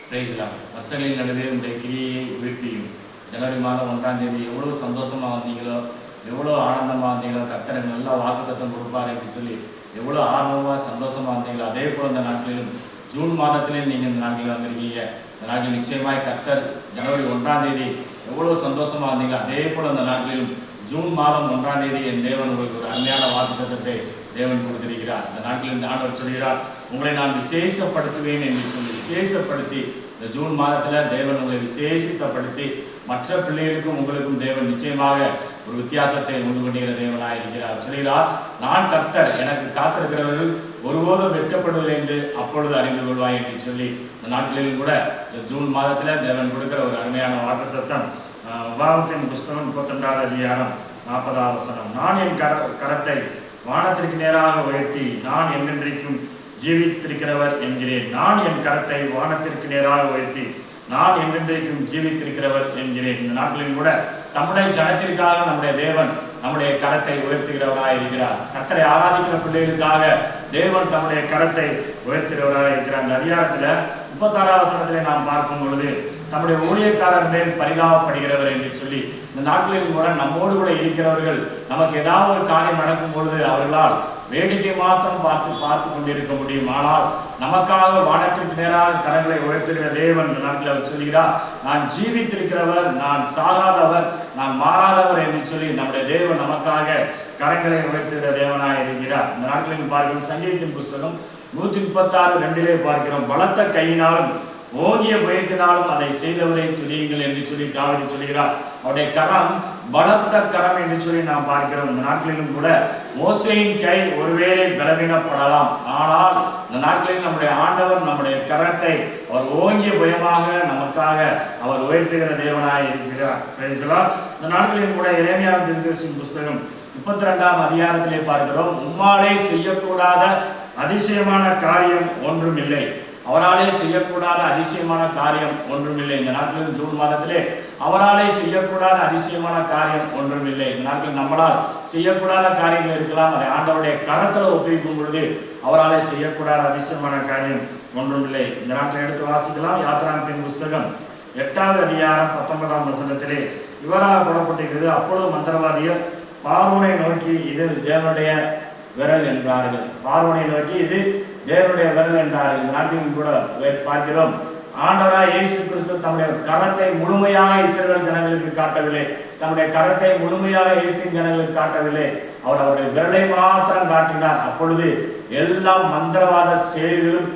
பிரைஸ்லாம். வருஷங்களின் நடுவே உங்களுடைய கிரியை உயிர்ப்பியும். ஜனவரி மாதம் 1ஆம் தேதி எவ்வளோ சந்தோஷமாக வந்தீங்களோ, எவ்வளோ ஆனந்தமாக வந்தீங்களோ, கர்த்தர் நல்ல வாக்குத்தத்தம் கொடுப்பார் என்று சொல்லி எவ்வளோ ஆர்வமாக சந்தோஷமாக வந்தீங்களோ, அதே போல் இந்த நாட்களிலும் ஜூன் மாதத்திலே நீங்கள் இந்த நாட்களில் வந்திருக்கீங்க. இந்த நாட்களில் நிச்சயமாய் கர்த்தர் ஜனவரி 1ஆம் தேதி எவ்வளோ சந்தோஷமாக வந்தீங்களோ, அதே போல் இந்த நாட்களிலும் ஜூன் மாதம் 1ஆம் தேதி என் தேவன் உங்களுக்கு ஒரு அருமையான வாக்குத்தத்தத்தை தேவன் கொடுத்திருக்கிறார். இந்த நாட்களில் இந்த ஆண்டவர் சொல்கிறார், உங்களை நான் விசேஷப்படுத்துவேன் என்று சொல்லி விசேஷப்படுத்தி இந்த ஜூன் மாதத்தில் தேவன் உங்களை விசேஷப்படுத்தி மற்ற பிள்ளைகளுக்கும் உங்களுக்கும் தேவன் நிச்சயமாக ஒரு வித்தியாசத்தை உண்டு பண்ணுகிற தேவனாக இருக்கிறார். சொல்கிறார், நான் கர்த்தர், எனக்கு காத்திருக்கிறவர்கள் ஒருபோதும் வெட்கப்படுவது என்று அப்பொழுது அறிந்து கொள்வாய் என்று சொல்லி இந்த நாட்களிலும் கூட ஜூன் மாதத்தில் தேவன் கொடுக்கிற ஒரு அருமையான வாக்குத்தத்தம். உபாகமத்தின் புஸ்தகம் 32ஆம் அதிகாரம் 40ஆம் வசனம். நான் என் கரத்தை வானத்திற்கு நேராக உயர்த்தி நான் என்றென்றைக்கும் ஜீவித்திருக்கிறவர் என்கிறேன். நான் என் கரத்தை வானத்திற்கு நேராக உயர்த்தி நான் என்றென்றைக்கும் ஜீவித்திருக்கிறவர் என்கிறேன். இந்த நாட்களில் கூட நம்முடைய ஜனத்திற்காக நம்முடைய தேவன் நம்முடைய கரத்தை உயர்த்துகிறவராக இருக்கிறார். கர்த்தரை ஆராதிக்கிற பிள்ளைகளுக்காக தேவன் தம்முடைய கரத்தை உயர்த்துகிறவராக இருக்கிறார். இந்த அதிகாரத்தில் 36ஆம் வசனத்திலே நாம் பார்க்கும் பொழுது நம்முடைய ஊழியக்காரர் மேல் பரிதாபப்படுகிறவர் என்று சொல்லி இந்த நாட்களில் கூட நம்மோடு கூட இருக்கிறவர்கள் நமக்கு ஏதாவது ஒரு காரியம் நடக்கும் பொழுது அவர்களால் வேடிக்கை மாத்திரம் பார்த்து கொண்டிருக்க முடியும். ஆனால் நமக்காக வானத்திற்கு நேராக கரங்களை உயர்த்துகிற தேவன் இந்த நாட்களில் அவர் சொல்கிறார், நான் ஜீவித்திருக்கிறவர், நான் சாகாதவர், நான் மாறாதவர் என்று சொல்லி நம்முடைய தேவன் நமக்காக கரங்களை உயர்த்துகிற தேவனாக இருக்கிறார். இந்த நாட்களில் பார்க்கிறோம், சங்கீதத்தின் புஸ்தகம் 136:2 பார்க்கிறோம், பலத்த கையினாலும் ஓங்கிய பயத்தினாலும் அதை செய்தவரை துதியுங்கள் என்று சொல்லி தாவீது சொல்கிறார். அவருடைய கரம் பலத்த கரம் என்று சொல்லி நாம் பார்க்கிறோம். இந்த நாட்களிலும் கூட மோசேயின் கை ஒருவேளை பலவீனப்படலாம், ஆனால் இந்த நாட்களில் நம்முடைய ஆண்டவர் நம்முடைய கரத்தை அவர் ஓங்கிய பயமாக நமக்காக அவர் உயர்த்துகிற தேவனாக இருக்கிறார். இந்த நாட்களிலும் கூட எரேமியாவின் தீர்க்கதரிசியின் புஸ்தகம் 32ஆம் அதிகாரத்திலே பார்க்கிறோம், உம்மாலே செய்யக்கூடாத அதிசயமான காரியம் ஒன்றும் இல்லை. அவராலே செய்யக்கூடாத அதிசயமான காரியம் ஒன்றுமில்லை. இந்த நாட்களில் ஜூன் மாதத்திலே அவராலே செய்யக்கூடாத அதிசயமான காரியம் ஒன்றுமில்லை. இந்த நாட்களில் நம்மளால் செய்யக்கூடாத காரியங்கள் இருக்கலாம், அதை ஆண்டவருடைய கரத்தில் ஒப்புவிக்கும் பொழுது அவராலே செய்யக்கூடாத அதிசயமான காரியம் ஒன்றுமில்லை. இந்த நாட்டில் எடுத்து வாசிக்கலாம். யாத்திராகமத்தின் புஸ்தகம் 8ஆம் அதிகாரம் 19ஆம் வசனத்திலே இவராக போடப்பட்டிருக்கிறது, அப்பொழுது மந்திரவாதிகள் பார்வோனை நோக்கி இது தேவனுடைய விரல் என்றார்கள். பார்வோனை நோக்கி இது தேவனுடைய விரல் என்றார்கள். இந்த நாட்டிலும் கூட பார்க்கிறோம், ஆண்டவராய் இயேசு கிறிஸ்து தம்முடைய கரத்தை முழுமையாக இஸ்ரவேல் ஜனங்களுக்கு காட்டவில்லை, தம்முடைய கரத்தை முழுமையாக எகிப்தின் ஜனங்களுக்கு காட்டவில்லை, அவர் அவருடைய விரலை மாத்திரம் காட்டினார். அப்பொழுது எல்லாம் மந்திரவாத செயல்களும்